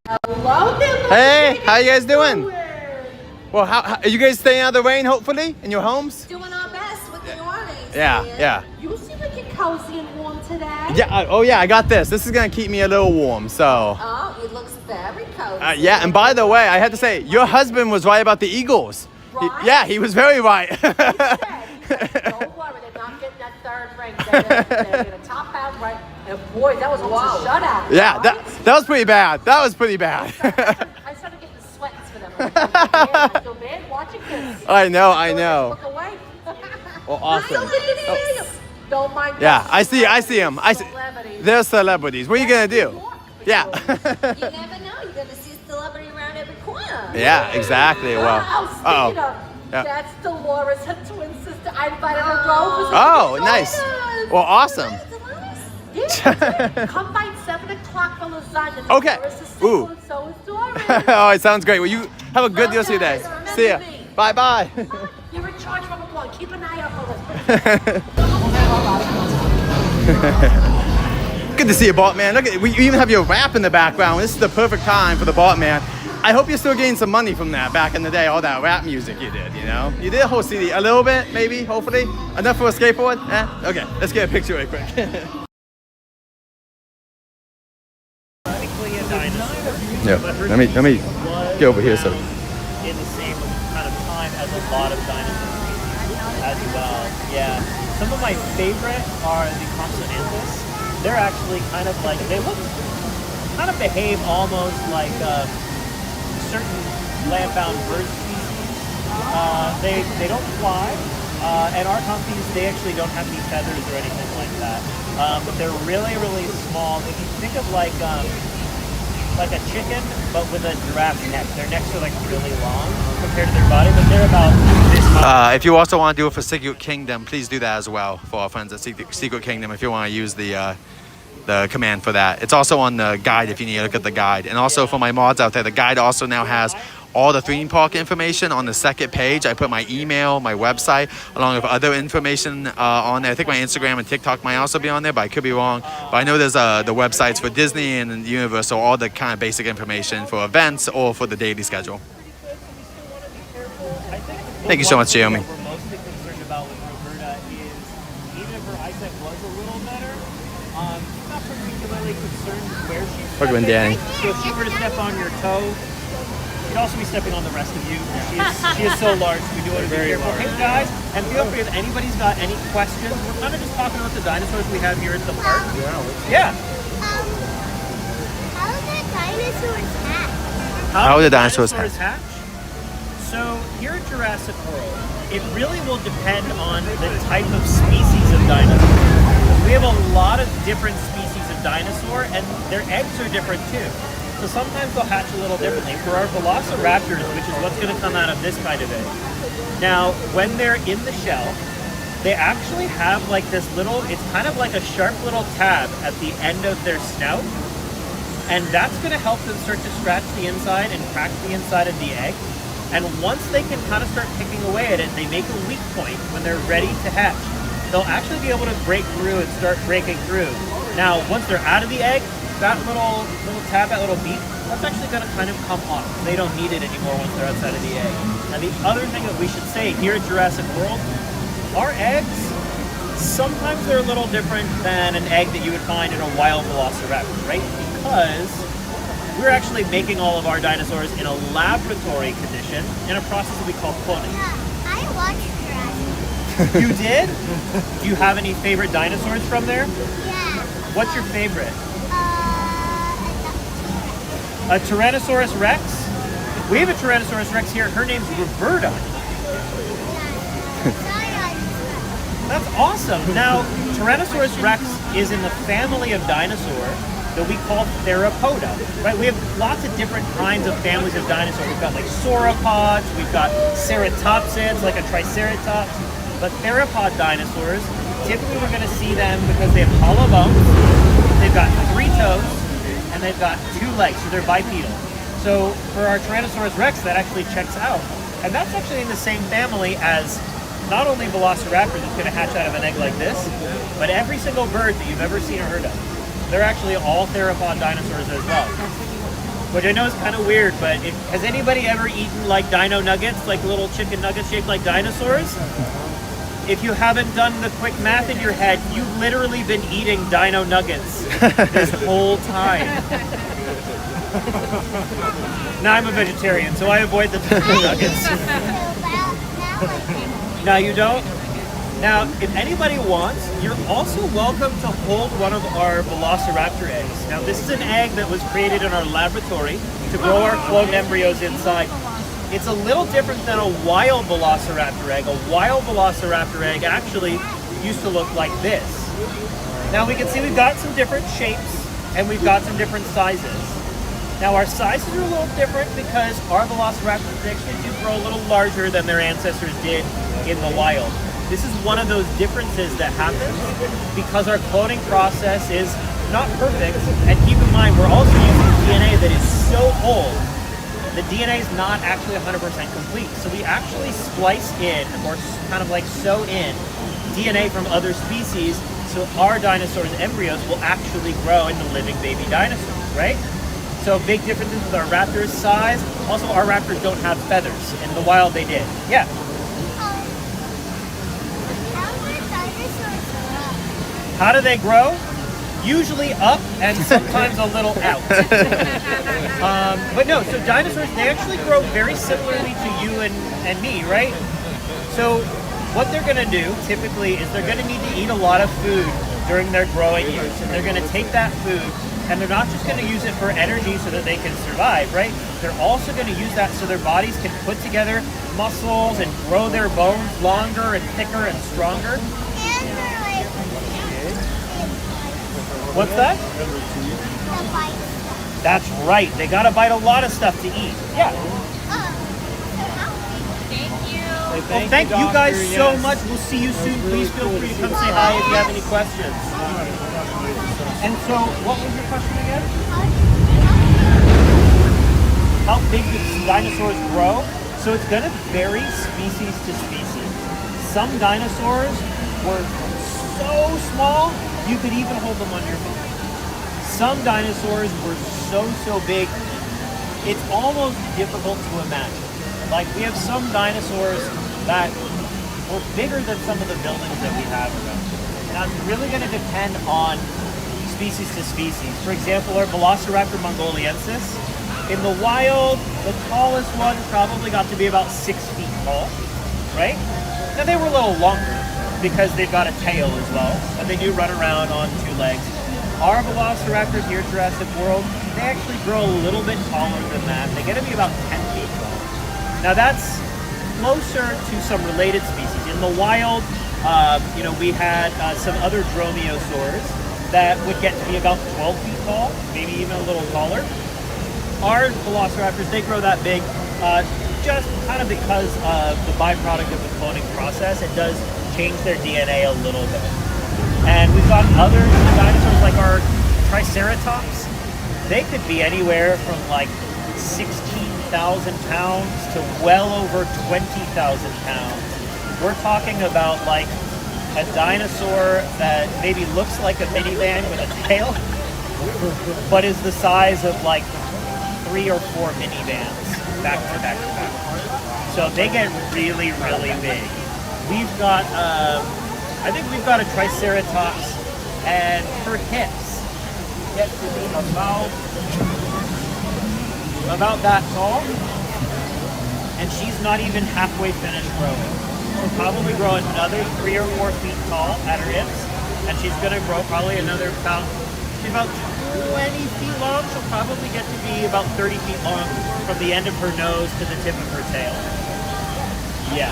Hello there, Hey, how you guys doing? Well, how are you guys staying out of the rain, hopefully, in your homes? Doing our best with the awnings. Yeah. You seem like you're cozy and warm today. Yeah, oh yeah, I got this. This is gonna keep me a little warm, so. Oh, it looks very cozy. Yeah, and by the way, I have to say, your husband was right about the Eagles. Right? He was very right. He said, don't worry, they're not getting that third ring. They're going to top out right. And boy, that was almost a shutout. Yeah, right? that was pretty bad. That was pretty bad. I started getting the sweats for them. I feel bad watching this. I know. Look away. Well, awesome. Don't mind. Yeah, I see them. They're celebrities. What are you gonna do? Yeah. You never know. You're going to see a celebrity around every corner. Yeah, exactly. Well, Speaking of, that's Dolores, her twin sister. I invited her over. Oh, nice. Well, awesome. Yeah, come by 7 o'clock for lasagna. Okay. Dolores is Ooh. single and so is Doris. Oh, it sounds great. Well, you have a good rest of your day. See ya. Bye. You're in charge from a blog. Keep an eye out for this. Good to see you, Bart Man. Look at you even have your rap in the background. This is the perfect time for the Bart Man. I hope you're still getting some money from that back in the day, all that rap music you did, you know? You did a whole CD, a little bit, maybe, hopefully. Enough for a skateboard? Okay, let's get a picture real quick. Yeah, let me get over here so. In the same kind of time as a lot of dinosaurs as well. Yeah. Some of my favorite are the Consonanthus. They're actually kind of like, they look, kind of behave almost like certain land-bound bird species. They don't fly, and our compies, they actually don't have any feathers or anything like that. But they're really, really small. If you think of like a chicken, but with a giraffe neck. Their necks are like really long compared to their body, but they're about this much. If you also want to do it for Secret Kingdom, please do that as well for our friends at Secret Kingdom if you want to use the command for that. It's also on the guide if you need to look at the guide. And also for my mods out there, the guide also now has all the theme park information on the second page. I put my email, my website, along with other information on there. I think my Instagram and TikTok might also be on there, but I could be wrong. But I know there's the websites for Disney and Universal, all the kind of basic information for events or for the daily schedule. Thank you so much, Jeremy. What we're mostly concerned about with Roberta is, even if her eyesight was a little better, she's not particularly concerned where she's stepping. Danny. So if she were to step on your toe, she'd also be stepping on the rest of you. She is so large, we do want to be careful. Hey guys, and feel free if anybody's got any questions. We're kind of just talking about the dinosaurs we have here at the park. Yeah. How do the dinosaurs hatch? How do the dinosaurs hatch? So here at Jurassic World, it really will depend on the type of species of dinosaur. We have a lot of different species of dinosaur, and their eggs are different too. So sometimes they'll hatch a little differently. For our velociraptors, which is what's going to come out of this kind of egg. Now, when they're in the shell, they actually have like this little, it's kind of like a sharp little tab at the end of their snout. And that's going to help them start to scratch the inside and crack the inside of the egg. And once they can kind of start picking away at it, they make a weak point when they're ready to hatch. They'll actually be able to break through and start breaking through. Now, once they're out of the egg, that little tab, that little beak, that's actually going to kind of come off. They don't need it anymore once they're outside of the egg. Now, the other thing that we should say here at Jurassic World, our eggs, sometimes they're a little different than an egg that you would find in a wild velociraptor, right? Because we're actually making all of our dinosaurs in a laboratory condition in a process that we call cloning. Yeah, I watched Jurassic. You did? Do you have any favorite dinosaurs from there? Yeah. What's your favorite? A Tyrannosaurus Rex? We have a Tyrannosaurus Rex here. Her name's Roberta. That's awesome. Now, Tyrannosaurus Rex is in the family of dinosaur that we call Theropoda, right? We have lots of different kinds of families of dinosaurs. We've got like sauropods, we've got ceratopsids, like a triceratops, but theropod dinosaurs, typically we're gonna see them because they have hollow bones, they've got 3 toes, and they've got 2 legs, so they're bipedal. So for our Tyrannosaurus Rex, that actually checks out. And that's actually in the same family as not only Velociraptor that's gonna hatch out of an egg like this, but every single bird that you've ever seen or heard of. They're actually all theropod dinosaurs as well. which I know is kind of weird, but has anybody ever eaten like dino nuggets, like little chicken nuggets shaped like dinosaurs? If you haven't done the quick math in your head, you've literally been eating dino nuggets this whole time. Now I'm a vegetarian, so I avoid the dino nuggets. Now you don't? Now, if anybody wants, you're also welcome to hold one of our velociraptor eggs. Now, this is an egg that was created in our laboratory to grow our cloned embryos inside. It's a little different than a wild velociraptor egg. A wild velociraptor egg actually used to look like this. Now, we can see we've got some different shapes and we've got some different sizes. Now, our sizes are a little different because our velociraptors actually do grow a little larger than their ancestors did in the wild. This is one of those differences that happens because our cloning process is not perfect. And keep in mind, we're also using DNA that is so old. The DNA is not actually 100% complete. So we actually splice in, or kind of like sew in, DNA from other species so our dinosaurs' embryos will actually grow into living baby dinosaurs, right? So big differences with our raptors' size. Also, our raptors don't have feathers. In the wild, they did. Yeah. How do they grow? Usually up and sometimes a little out. But no, so dinosaurs, they actually grow very similarly to you and me, right? So what they're gonna do typically is they're gonna need to eat a lot of food during their growing years. And they're gonna take that food and they're not just gonna use it for energy so that they can survive, right? They're also gonna use that so their bodies can put together muscles and grow their bones longer and thicker and stronger. What's that? That's right. They gotta bite a lot of stuff to eat. Yeah. Well, thank you guys so much. We'll see you soon. Please feel free to come say hi if you have any questions. And so, what was your question again? How big do dinosaurs grow? So it's gonna vary species to species. Some dinosaurs were so small you could even hold them on your finger. Some dinosaurs were so big, it's almost difficult to imagine. Like we have some dinosaurs that were bigger than some of the buildings that we have around here. Now it's really gonna depend on species to species. For example, our Velociraptor mongoliensis, in the wild, the tallest one probably got to be about 6 feet tall, right? Now they were a little longer, because they've got a tail as well, but they do run around on 2 legs. Our velociraptors here at Jurassic World, they actually grow a little bit taller than that. They get to be about 10 feet tall. Now that's closer to some related species. In the wild, we had some other dromaeosaurs that would get to be about 12 feet tall, maybe even a little taller. Our velociraptors, they grow that big just kind of because of the byproduct of the cloning process. It does change their DNA a little bit. And we've got other dinosaurs like our Triceratops. They could be anywhere from like 16,000 pounds to well over 20,000 pounds. We're talking about like a dinosaur that maybe looks like a minivan with a tail, but is the size of like 3 or 4 minivans back to back to back. So they get really big. We've got, I think we've got a Triceratops, and her hips get to be about that tall, and she's not even halfway finished growing. She'll probably grow another 3 or 4 feet tall at her hips, and she's gonna grow probably another she's about 20 feet long. She'll probably get to be about 30 feet long from the end of her nose to the tip of her tail. Yeah.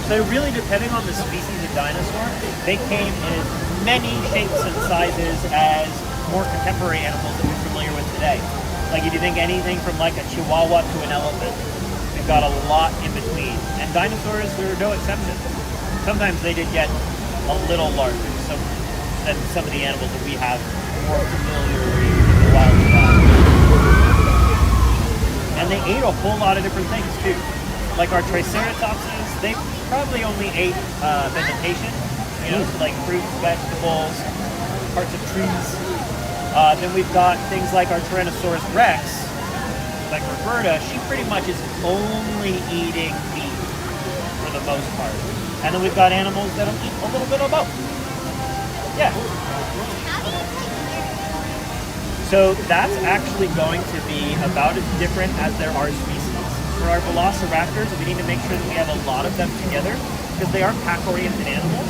So really, depending on the species of dinosaur, they came in as many shapes and sizes as more contemporary animals that we're familiar with today. Like if you think anything from like a chihuahua to an elephant, we've got a lot in between. And dinosaurs were no exception. Sometimes they did get a little larger than some of the animals that we have more familiarly in the wild environment. And they ate a whole lot of different things too. Like our Triceratopses, they probably only ate vegetation, so like fruits, vegetables, parts of trees. Then we've got things like our Tyrannosaurus Rex, like Roberta, she pretty much is only eating meat for the most part. And then we've got animals that'll eat a little bit of both. Yeah. How do you take care? So that's actually going to be about as different as there are species. For our velociraptors, we need to make sure that we have a lot of them together because they are pack-oriented animals.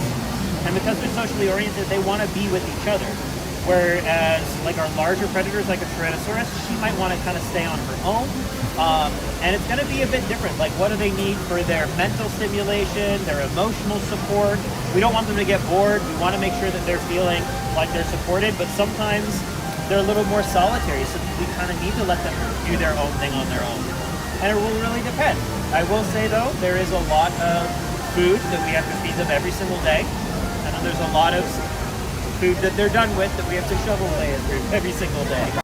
And because they're socially oriented, they want to be with each other. Whereas like our larger predators, like a Tyrannosaurus, she might want to kind of stay on her own. And it's going to be a bit different. Like what do they need for their mental stimulation, their emotional support? We don't want them to get bored. We want to make sure that they're feeling like they're supported, but sometimes they're a little more solitary, so we kind of need to let them do their own thing on their own. And it will really depend. I will say though, there is a lot of food that we have to feed them every single day. And then there's a lot of food that they're done with that we have to shovel away every single day.